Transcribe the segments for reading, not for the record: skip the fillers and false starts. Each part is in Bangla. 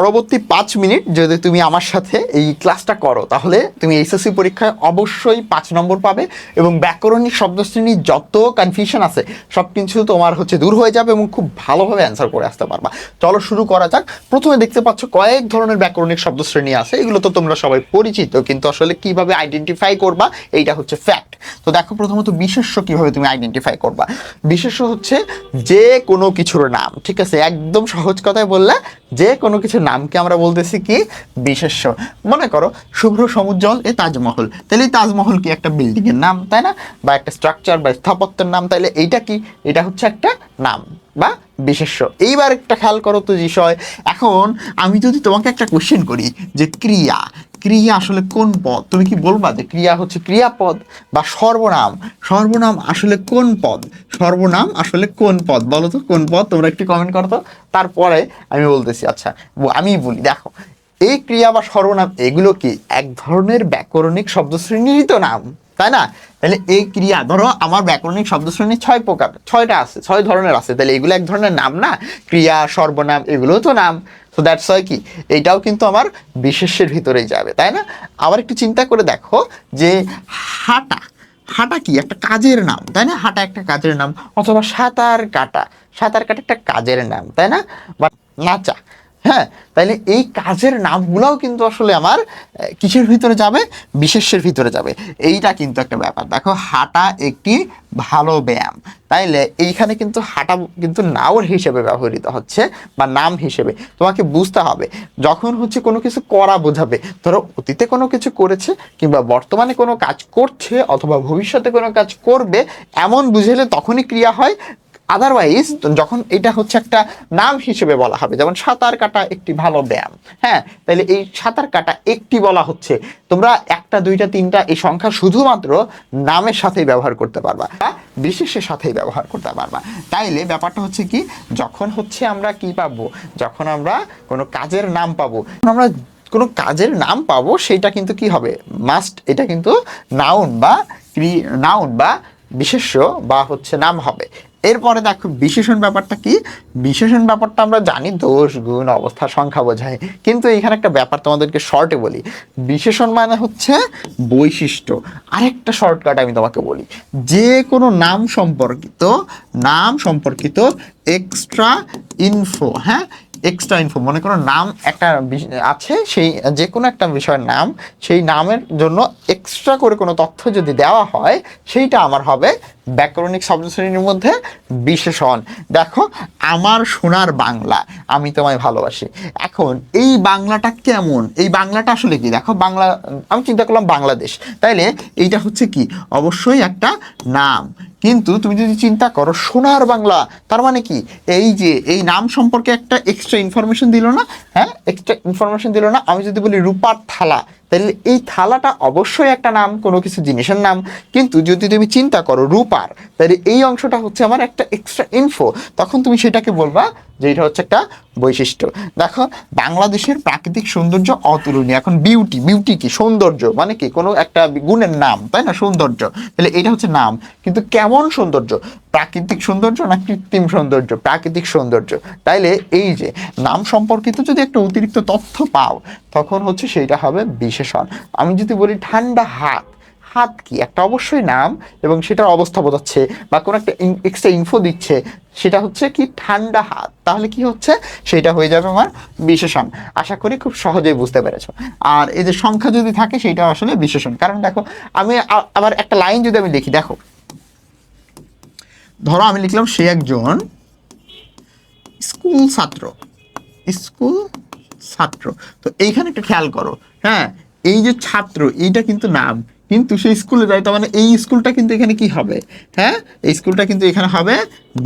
পরবর্তী 5 মিনিট যদি তুমি আমার সাথে এই ক্লাসটা করো তাহলে তুমি এইচএসসি পরীক্ষায় অবশ্যই 5 নম্বর পাবে এবং ব্যাকরণিক শব্দশ্রেণীর যত কনফিউশন আছে সব কিছু তোমার দূর হয়ে যাবে এবং খুব ভালোভাবে অ্যান্সার করে আসতে পারবা। চলো শুরু করা যাক। প্রথমে দেখতে পাচ্ছ কয়েক ধরনের ব্যাকরণিক শব্দশ্রেণী আছে, এগুলো তো তোমরা সবাই পরিচিত, কিন্তু আসলে কিভাবে আইডেন্টিফাই করবা এইটা হচ্ছে ফ্যাক্ট। তো দেখো, প্রথমত বিশেষ্য কিভাবে তুমি আইডেন্টিফাই করবা। বিশেষ্য হচ্ছে যে কোনো কিছুর নাম, ঠিক আছে? একদম সহজ কথায় বললে যে কোনো কিছুর নামকে আমরা বলতেছি কি বিশেষ্য। মনে করো শুভ্র সমুজ্জ্বল এ তাজমহল, তাহলে এই তাজমহল কি একটা বিল্ডিং এর নাম, তাই না? বা একটা স্ট্রাকচার বা স্থাপত্যের নাম, তাইলে এইটা কি? এটা হচ্ছে একটা নাম বা বিশেষ্য। এইবার একটা খেয়াল করো তো বিষয়, এখন আমি যদি তোমাকে একটা কোশ্চেন করি যে ক্রিয়া, ক্রিয়া আসলে কোন পদ, তুমি কি বলবা যে ক্রিয়া হচ্ছে ক্রিয়াপদ? বা সর্বনাম, সর্বনাম আসলে কোন পদ? সর্বনাম আসলে কোন পদ? বলো তো কোন পদ, তোমরা একটু কমেন্ট করো তো, তারপরে আমি বলতেছি। আচ্ছা আমি বলি, দেখো এই ক্রিয়া বা সর্বনাম এগুলো কি এক ধরনের ব্যাকরণিক শব্দশ্রেণীরই তো নাম, তাই না? তাহলে এই ক্রিয়া, ধরো আমার ব্যাকরণিক শব্দশ্রেণী 6 প্রকার, 6টা আছে, 6 ধরনের আছে, তাহলে এগুলো এক ধরনের নাম না? ক্রিয়া সর্বনাম এগুলোও তো নাম। তো দ্যাটস ওয়াই কি এইটাও কিন্তু আমার বিশেষ্যের ভিতরেই যাবে, তাই না? আবার একটু চিন্তা করে দেখো যে হাঁটা, হাঁটা কি একটা কাজের নাম, তাই না? হাঁটা একটা কাজের নাম। অথবা সাঁতার কাটা, সাঁতার কাটা একটা কাজের নাম, তাই না? বা নাচা, হ্যাঁ, তাইলে এই কাজের নামগুলোও কিন্তু আসলে আমার কিসের ভিতরে যাবে? বিশেষ্যের ভিতরে যাবে। এইটা কিন্তু একটা ব্যাপার। দেখো হাঁটা একটি ভালো ব্যায়াম, তাইলে এইখানে কিন্তু হাঁটা কিন্তু নাউন হিসেবে ব্যবহৃত হচ্ছে বা নাম হিসেবে। তোমাকে বুঝতে হবে যখন কোনো কিছু করা বোঝাবে, ধরো অতীতে কোনো কিছু করেছে কিংবা বর্তমানে কোনো কাজ করছে অথবা ভবিষ্যতে কোনো কাজ করবে, এমন বুঝালে তখনই ক্রিয়া হয়। আদারওয়াইজ যখন এটা একটা নাম হিসেবে বলা হবে, যেমন সাঁতার কাটা একটি ভালো ব্যায়াম, হ্যাঁ, তাহলে এই সাঁতার কাটা একটি বলা হচ্ছে, তোমরা 1টা 2টা 3টা এই সংখ্যা শুধুমাত্র নামের সাথেই ব্যবহার করতে পারবা, বিশেষের সাথেই ব্যবহার করতে পারবা। তাইলে ব্যাপারটা কি, যখন আমরা কি পাবো, যখন আমরা কোনো কাজের নাম পাবো, আমরা কোনো কাজের নাম পাবো, সেটা কিন্তু কি হবে? মাস্ট, এটা কিন্তু নাউন বা নাউন বা বিশেষ্য বা নাম হবে। এরপরে দেখো বিশেষণ ব্যাপারটা কি। বিশেষণ ব্যাপারটা আমরা জানি দোষ গুণ অবস্থা সংখ্যা বোঝায়, কিন্তু এখানে একটা ব্যাপার তোমাদেরকে শর্টে বলি। বিশেষণ মানে হচ্ছে বৈশিষ্ট্য। আরেকটা শর্টকাট আমি তোমাকে বলি, যে কোনো নাম সম্পর্কিত এক্সট্রা ইনফো, হ্যাঁ, এক্সট্রা ইনফো, মনে করো নাম একটা আছে, সেই যে কোনো একটা বিষয়ের নাম, সেই নামের জন্য এক্সট্রা করে কোনো তথ্য যদি দেওয়া হয়, সেইটা আমার হবে ব্যাকরণিক শব্দশ্রেণীর মধ্যে বিশেষণ। দেখো আমার সোনার বাংলা, আমি তোমায় ভালোবাসি। এখন এই বাংলাটা কেমন? এই বাংলাটা আসলে কি? দেখো বাংলা, আমি চিন্তা করলাম বাংলাদেশ, তাইলে এইটা কি? অবশ্যই একটা নাম। কিন্তু তুমি যদি চিন্তা করো সোনার বাংলা, তার মানে কি? এই যে এই নাম সম্পর্কে একটা এক্সট্রা ইনফরমেশন দিল না? হ্যাঁ, এক্সট্রা ইনফরমেশন দিল না? আমি যদি বলি রূপার থালা, তাহলে এই থালাটা অবশ্যই একটা নাম, কোনো কিছু জিনিসের নাম। কিন্তু যদি তুমি চিন্তা করো রূপার, তাহলে এই অংশটা আমার একটা এক্সট্রা ইনফো, তখন তুমি সেটাকে বলবা যে এটা একটা বৈশিষ্ট্য। দেখো বাংলাদেশের প্রাকৃতিক সৌন্দর্য অতুলনীয়। এখন বিউটি, বিউটি কি? সৌন্দর্য, মানে কি? কোনো একটা গুণের নাম, তাই না? সৌন্দর্য, তাহলে এটা নাম। কিন্তু কেমন সৌন্দর্য? প্রাকৃতিক সৌন্দর্য না কৃত্রিম সৌন্দর্য? প্রাকৃতিক সৌন্দর্য। তাইলে এই যে নাম সম্পর্কিত যদি একটা অতিরিক্ত তথ্য পাও, তখন সেইটা হবে বিশেষণ। আমি যদি বলি ঠান্ডা হাত, হাত কি? একটা অবশ্যই নাম এবং সেটার অবস্থা বোঝাচ্ছে বা কোনো একটা এক্সট্রা ইনফো দিচ্ছে, সেটা কি? ঠান্ডা হাত। তাহলে কি সেটা হয়ে যাবে আমার বিশেষণ। আশা করি খুব সহজেই বুঝতে পেরেছো। আর এই যে সংখ্যা যদি থাকে, সেটা আসলে বিশেষণ। কারণ দেখো আমি আবার একটা লাইন যদি আমি লিখি, দেখো ধরো আমি লিখলাম সে একজন স্কুল ছাত্র, স্কুল ছাত্র। তো এইখানে একটা খেয়াল করো, হ্যাঁ, এই যে ছাত্র, এইটা কিন্তু নাম, কিন্তু সে স্কুলে যায়, তার মানে এই স্কুলটা কিন্তু এখানে কি হবে? হ্যাঁ, এই স্কুলটা কিন্তু এখানে হবে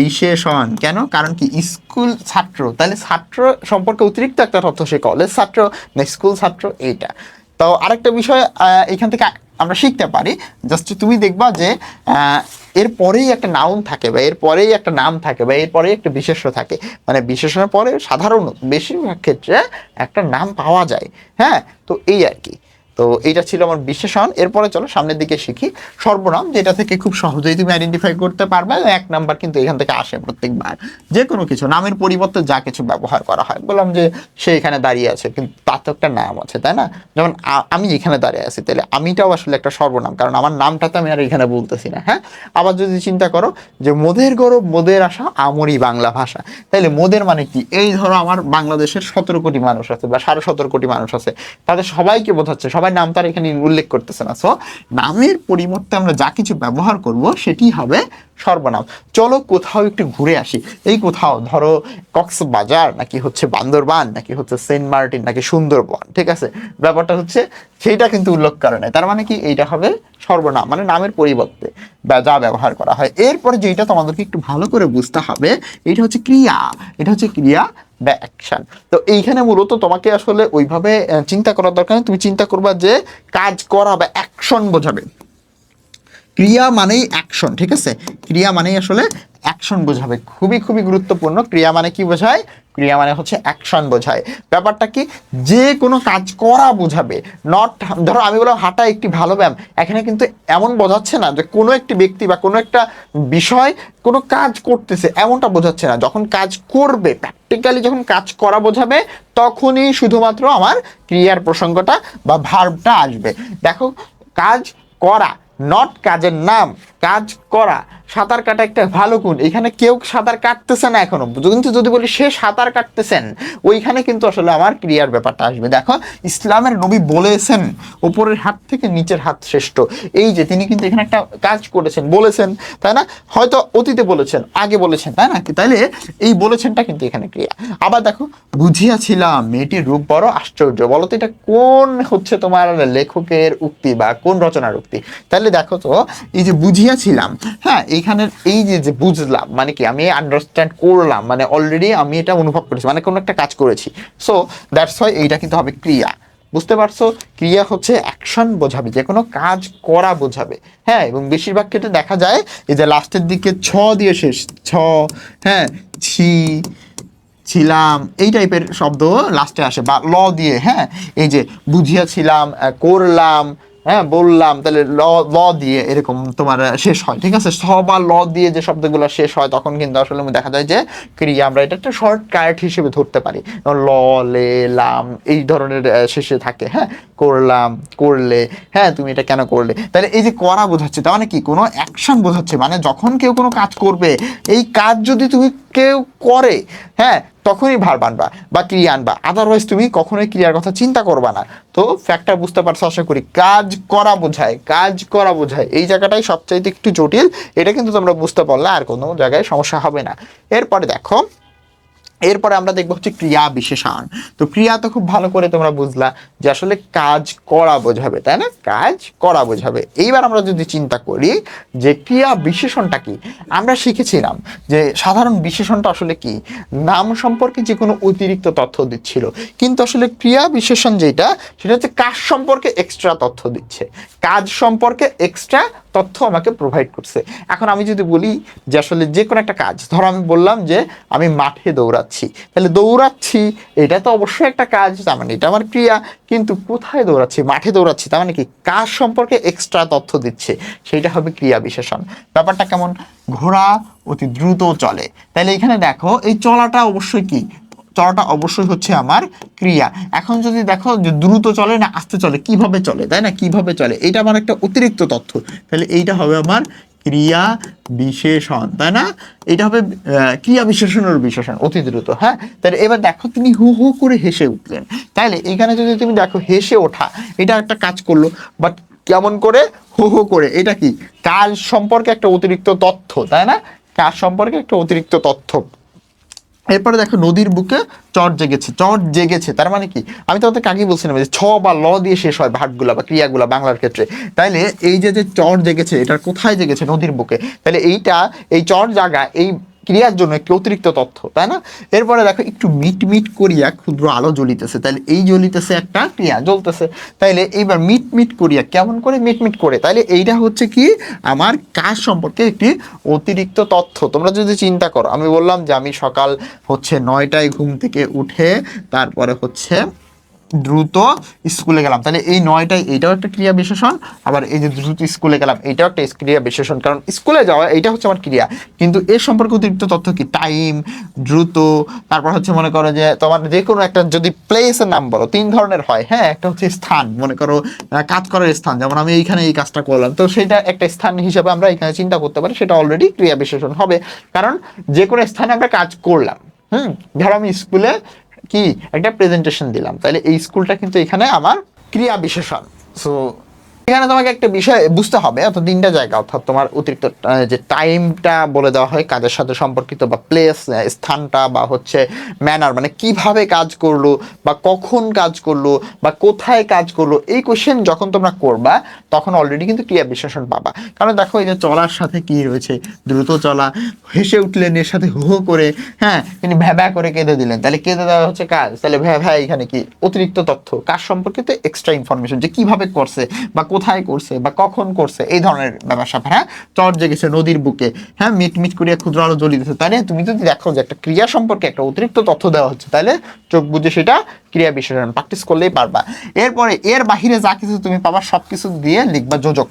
বিশেষণ। কেন? কারণ কি? স্কুল ছাত্র, তাহলে ছাত্র সম্পর্কে অতিরিক্ত একটা তথ্য, সে কলেজ ছাত্র না স্কুল ছাত্র, এইটা। তো আরেকটা বিষয় এখান থেকে আমরা শিখতে পারি, জাস্ট তুমি দেখবা যে এরপরেই একটা নাউন থাকে বা এরপরেই একটা নাম থাকে বা এরপরেই একটা বিশেষ্য থাকে, মানে বিশেষণের পরে সাধারণত বেশিরভাগ ক্ষেত্রে একটা নাম পাওয়া যায়। হ্যাঁ, তো এই আর কি। তো এইটা ছিল আমার বিশেষণ। এরপরে চলো সামনের দিকে শিখি সর্বনাম, যেটা থেকে খুব সহজেই তুমি আইডেন্টিফাই করতে পারবে। 1 নাম্বার কিন্তু এখান থেকে আসে প্রত্যেকবার। যে কোনো কিছু নামের পরিবর্তে যা কিছু ব্যবহার করা হয়, বললাম যে সে এখানে দাঁড়িয়ে আছে কিন্তু তার তো একটা নাম আছে, তাই না? যেমন আমি এখানে দাঁড়িয়ে আছি, তাহলে আমিটাও আসলে একটা সর্বনাম, কারণ আমার নামটা তো আমি আর এখানে বলতেছি না। হ্যাঁ, আবার যদি চিন্তা করো যে মোদের গৌরব মোদের আশা আমরি বাংলা ভাষা, তাহলে মোদের মানে কি? এই ধরো আমার বাংলাদেশের 17 কোটি মানুষ আছে বা 17.5 কোটি মানুষ আছে, তাদের সবাইকে বোঝাচ্ছে, সবাই নাম তার এখানে উল্লেখ করতেছে না। সো নামের পরিবর্তে আমরা যা কিছু ব্যবহার করব সেটি হবে সর্বনাম। চলো কোথাও একটু ঘুরে আসি। এই কোথাও ধরো কক্সবাজার, নাকি হচ্ছে বান্দরবান, নাকি হচ্ছে সেন্ট মার্টিন, নাকি সুন্দরবন, ঠিক আছে? ব্যাপারটা হচ্ছে সেইটা কিন্তু উল্লেখ করে নাই, তার মানে কি এইটা হবে সর্বনাম, মানে নামের পরিবর্তে যা ব্যবহার করা হয়। এরপরে যেটা তোমাদেরকে একটু ভালো করে বুঝতে হবে, এটা হচ্ছে ক্রিয়া। এটা হচ্ছে ক্রিয়া বা অ্যাকশন। তো এইখানে মূলত তোমাকে আসলে ওইভাবে চিন্তা করার দরকার নেই। তুমি চিন্তা করবা যে কাজ করা বা অ্যাকশন বোঝাবে। ক্রিয়া মানেই অ্যাকশন, ঠিক আছে? ক্রিয়া মানেই আসলে অ্যাকশন বোঝাবে। খুবই খুবই গুরুত্বপূর্ণ। ক্রিয়া মানে কি বোঝায়? ক্রিয়া মানে হচ্ছে অ্যাকশন বোঝায়। ব্যাপারটা কি? যে কোনো কাজ করা বোঝাবে। নট, ধরো আমি বললাম হাঁটা একটি ভালো ব্যায়াম, এখানে কিন্তু এমন বোঝাচ্ছে না যে কোনো একটি ব্যক্তি বা কোনো একটা বিষয় কোনো কাজ করতেছে, এমনটা বোঝাচ্ছে না। যখন কাজ করবে, প্র্যাকটিক্যালি যখন কাজ করা বোঝাবে, তখনই শুধুমাত্র আমার ক্রিয়ার প্রসঙ্গটা বা ভার্বটা আসবে। দেখো, কাজ করা, নট কাজের নাম, কাজ করা। সাঁতার কাটা একটা ভালো গুণ, এখানে কেউ সাঁতার কাটতেছে না এখনো, কিন্তু যদি বলি সে সাঁতার কাটতেছেন, ওইখানে কিন্তু আসলে আমার ক্রিয়ার ব্যাপারটা আসবে। দেখো, ইসলামের নবী বলেছেন উপরের হাত থেকে নিচের হাত শ্রেষ্ঠ। এই যে তিনি কিন্তু এখানে একটা কাজ করেছেন, বলেছেন, তাই না? হয়তো অতীতে বলেছেন, আগে বলেছেন, তাই না? তাইলে এই বলেছেনটা কিন্তু এখানে ক্রিয়া। আবার দেখো, বুঝিয়াছিলাম মেয়েটির রূপ বড় আশ্চর্য। বলো তো এটা কোন হচ্ছে তোমার লেখকের উক্তি বা কোন রচনার উক্তি? তাহলে দেখো তো, এই যে বুঝিয়াছিলাম, হ্যাঁ, এইখানের এই যে বুঝলাম মানে কি? আমি আন্ডারস্ট্যান্ড করলাম, মানে অলরেডি আমি এটা অনুভব করেছি, মানে কোনো একটা কাজ করেছি। সো দ্যাটস ওয়াই এইটা কিন্তু হবে ক্রিয়া। বুঝতে পারছো? ক্রিয়া হচ্ছে অ্যাকশন বোঝাবে, যে কোনো কাজ করা বোঝাবে। হ্যাঁ, এবং বেশিরভাগ ক্ষেত্রে দেখা যায় এই যে লাস্টের দিকে ছ দিয়ে শেষ, ছ, হ্যাঁ, ছি, ছিলাম, এই টাইপের শব্দ লাস্টে আসে, বা ল দিয়ে। হ্যাঁ, এই যে বুঝিয়াছিলাম, করলাম, হ্যাঁ, বললাম, তাহলে ল ল দিয়ে এরকম তোমার শেষ হয়, ঠিক আছে? স বা ল দিয়ে যে শব্দগুলো শেষ হয়, তখন কিন্তু আসলে দেখা যায় যে ক্রিয়া। আমরা এটা একটা শর্টকাট হিসেবে ধরতে পারি। ল, লে, লাম এই ধরনের শেষে থাকে। হ্যাঁ, করলাম, করলে, হ্যাঁ, তুমি এটা কেন করলে? তাহলে এই যে করা বোঝাচ্ছে, তার মানে কি? কোনো অ্যাকশন বোঝাচ্ছে। মানে যখন কেউ কোনো কাজ করবে, এই কাজ যদি তুমি কেউ করে, হ্যাঁ, তখনই ভার্ব আনবা বা ক্রিয়া আনবা, আদারওয়াইজ তুমি কখনোই ক্রিয়ার কথা চিন্তা করবা না। তো ফ্যাক্টটা বুঝতে পারছো আশা করি। কাজ করা বোঝায়, কাজ করা বোঝায়, এই জায়গাটাই সবচাইতে একটু জটিল। এটা কিন্তু তোমরা বুঝতে পারলে আর কোনো জায়গায় সমস্যা হবে না। এরপরে দেখো, এরপরে আমরা দেখবো হচ্ছে ক্রিয়া বিশেষণ। তো ক্রিয়া তো খুব ভালো করে তোমরা বুঝলা যে আসলে কাজ করা বোঝাবে, তাই না? কাজ করা বোঝাবে। এইবার আমরা যদি চিন্তা করি যে ক্রিয়া বিশেষণটা কি, আমরা শিখেছিলাম যে সাধারণ বিশেষণটা আসলে কি? নাম সম্পর্কে যে কোনো অতিরিক্ত তথ্য দিচ্ছিল, কিন্তু আসলে ক্রিয়া বিশেষণ যেটা, সেটা হচ্ছে কাজ সম্পর্কে এক্সট্রা তথ্য দিচ্ছে, কাজ সম্পর্কে এক্সট্রা তথ্য আমাকে প্রোভাইড করছে। এখন আমি যদি বলি যে আসলে যে কোনো একটা কাজ, ধরো আমি বললাম যে আমি মাঠে দৌড়াচ্ছি, তাহলে দৌড়াচ্ছি এটা তো অবশ্যই একটা কাজ, তার মানে এটা আমার ক্রিয়া। কিন্তু কোথায় দৌড়াচ্ছি? মাঠে দৌড়াচ্ছি, তার মানে কি? কাজ সম্পর্কে এক্সট্রা তথ্য দিচ্ছে, সেইটা হবে ক্রিয়া বিশেষণ। ব্যাপারটা কেমন? ঘোড়া অতি দ্রুত চলে, তাহলে এখানে দেখো এই চলাটা অবশ্যই কি? চলাটা অবশ্যই হচ্ছে আমার ক্রিয়া। এখন যদি দেখো যে দ্রুত চলে না আস্তে চলে, কিভাবে চলে, তাই না? কিভাবে চলে, এটা আমার একটা অতিরিক্ত তথ্য, তাহলে এইটা হবে আমার ক্রিয়া বিশেষণ, তাই না? এটা হবে ক্রিয়া বিশেষণের বিশেষণ, অতি দ্রুত। হ্যাঁ, তাহলে এবার দেখো তিনি হু হু করে হেসে উঠলেন, তাইলে এখানে যদি তুমি দেখো হেসে ওঠা, এটা একটা কাজ করলো, বাট কেমন করে? হু হু করে। এটা কি? কাজ সম্পর্কে একটা অতিরিক্ত তথ্য, তাই না? কাজ সম্পর্কে একটা অতিরিক্ত তথ্য। এরপরে দেখো, নদীর বুকে চট জেগেছে, চট জেগেছে, তার মানে কি? আমি তো তোমাদের আগেই বলছিলাম যে ছ বা ল দিয়ে শেষ হয় ভার্বগুলা বা ক্রিয়াগুলা বাংলার ক্ষেত্রে। তাইলে এই যে চট জেগেছে, এটা কোথায় জেগেছে? নদীর বুকে। তাহলে এইটা, এই চট জাগা এই ক্রিয়ার জন্য একটি অতিরিক্ত তথ্য, তাই না? এরপরে দেখো, একটু মিট মিট করিয়া ক্ষুদ্র আলো জ্বলিতেছে, তাহলে এই জ্বলিতেছে একটা ক্রিয়া, জ্বলতেছে। তাইলে এইবার মিট মিট করিয়া, কেমন করে? মিট মিট করে। তাইলে এইটা হচ্ছে কি? আমার কাজ সম্পর্কে একটি অতিরিক্ত তথ্য। তোমরা যদি চিন্তা করো, আমি বললাম যে আমি সকাল হচ্ছে 9টায় ঘুম থেকে উঠে তারপরে হচ্ছে দ্রুত স্কুলে গেলাম, তাহলে এই 9টাই এইটাও একটা ক্রিয়া বিশেষণ, আবার এই যে দ্রুত স্কুলে গেলাম এইটাও একটা ক্রিয়া বিশেষণ, কারণ স্কুলে যাওয়া এইটা হচ্ছে আমার ক্রিয়া, কিন্তু এর সম্পর্কে অতিরিক্ত তথ্য কি টাইম, দ্রুত, তারপর হচ্ছে মনে করো যে তোমার যে কোনো একটা যদি প্লেসের নাম বলো 3 ধরনের হয়, হ্যাঁ, একটা হচ্ছে স্থান, মনে করো কাজ করার স্থান, যেমন আমি এইখানে এই কাজটা করলাম, তো সেটা একটা স্থান হিসেবে আমরা এখানে চিন্তা করতে পারি, সেটা অলরেডি ক্রিয়া বিশেষণ হবে, কারণ যে কোনো স্থানে আমরা কাজ করলাম। ধরো আমি স্কুলে কি একটা প্রেজেন্টেশন দিলাম, তাহলে এই স্কুলটা কিন্তু এখানে আমার ক্রিয়া বিশেষণ। সো এখানে তোমাকে একটা বিষয় বুঝতে হবে, অর্থাৎ 3টা জায়গা, অর্থাৎ তোমার অতিরিক্ত যে টাইমটা বলে দেওয়া হয় কাজের সাথে সম্পর্কিত, বা প্লেস স্থানটা, বা হচ্ছে ম্যানার মানে কিভাবে কাজ করলো, বা কখন কাজ করলো, বা কোথায় কাজ করলো, এই কোশ্চেন যখন তোমরা করবা তখন অলরেডি কিন্তু ক্রিয়া বিশেষণ পাবা। কারণ দেখো এই যে চলার সাথে কি রয়েছে, দ্রুত চলা, হেসে উঠলেন এর সাথে হু হু করে, হ্যাঁ, তিনি ভ্যা ভ্যা করে কেঁদে দিলেন, তাহলে কেঁদে দেওয়া হচ্ছে কাজ, তাহলে ভ্যা ভ্যা এখানে কি অতিরিক্ত তথ্য, কাজ সম্পর্কিত এক্সট্রা ইনফরমেশন, যে কিভাবে করছে বা কোথায় করছে বা কখন করছে, এই ধরনের ব্যাপার স্যাপার। হ্যাঁ, চর জেগেছে নদীর বুকে, হ্যাঁ, মিট মিট করিয়া ক্ষুদ্র আলো জ্বলিতেছে, তাই না? তুমি যদি দেখো যে একটা ক্রিয়া সম্পর্কে একটা অতিরিক্ত তথ্য দেওয়া হচ্ছে, তাহলে চোখ বুঝে সেটা ক্রিয়া বিশেষণ, প্র্যাকটিস করলেই পারবা। এরপরে এর বাহিরে যা কিছু তুমি পাবা সব কিছু দিয়ে লিখবা যোজক।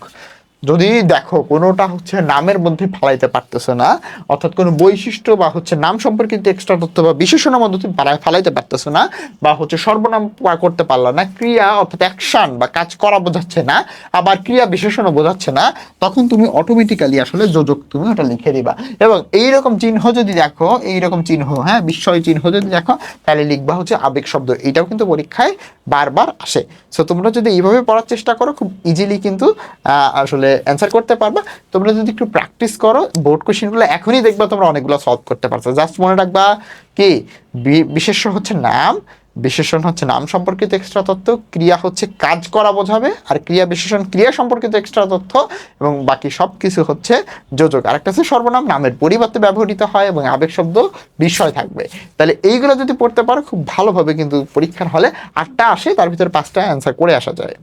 যদি দেখো কোনোটা হচ্ছে নামের মধ্যে ফালাইতে পারতেছে না, অর্থাৎ কোনো বৈশিষ্ট্য বা হচ্ছে নাম সম্পর্কিত এক্সট্রা তথ্য বা বিশেষণের মধ্যে তুমি ফালাইতে পারতেছে না, বা হচ্ছে সর্বনাম করতে পারলা না, ক্রিয়া অর্থাৎ অ্যাকশন বা কাজ করা বোঝাচ্ছে না, আবার ক্রিয়া বিশেষণও বোঝাচ্ছে না, তখন তুমি অটোমেটিক্যালি আসলে যোজক তুমি ওটা লিখে দিবা। এবং এইরকম চিহ্ন যদি দেখো, এইরকম চিহ্ন, হ্যাঁ, বিস্ময় চিহ্ন যদি দেখো, তাহলে লিখবা হচ্ছে আবেগ শব্দ। এটাও কিন্তু পরীক্ষায় বারবার আসে। সো তোমরা যদি এইভাবে পড়ার চেষ্টা করো, খুব ইজিলি কিন্তু আসলে অ্যান্সার করতে পারবা। তোমরা যদি একটু প্র্যাকটিস করো, বোর্ড কোশ্চেনগুলো এখনই দেখবা তোমরা অনেকগুলো সলভ করতে পারছো। জাস্ট মনে রাখবা কি, বিশেষ্য হচ্ছে নাম, বিশেষণ হচ্ছে নাম সম্পর্কিত এক্সট্রা তথ্য, ক্রিয়া হচ্ছে কাজ করা বোঝাবে, আর ক্রিয়া বিশেষণ ক্রিয়া সম্পর্কিত এক্সট্রা তথ্য, এবং বাকি সব কিছু হচ্ছে যোজক। আরেকটা হচ্ছে সর্বনাম নামের পরিবর্তে ব্যবহৃত হয়, এবং আবেগ শব্দ বিষয় থাকবে। তাহলে এইগুলো যদি পড়তে পারো খুব ভালোভাবে কিন্তু পরীক্ষার হলে 8টা আসে, তার ভিতরে 5টা অ্যান্সার করে আসা যায়।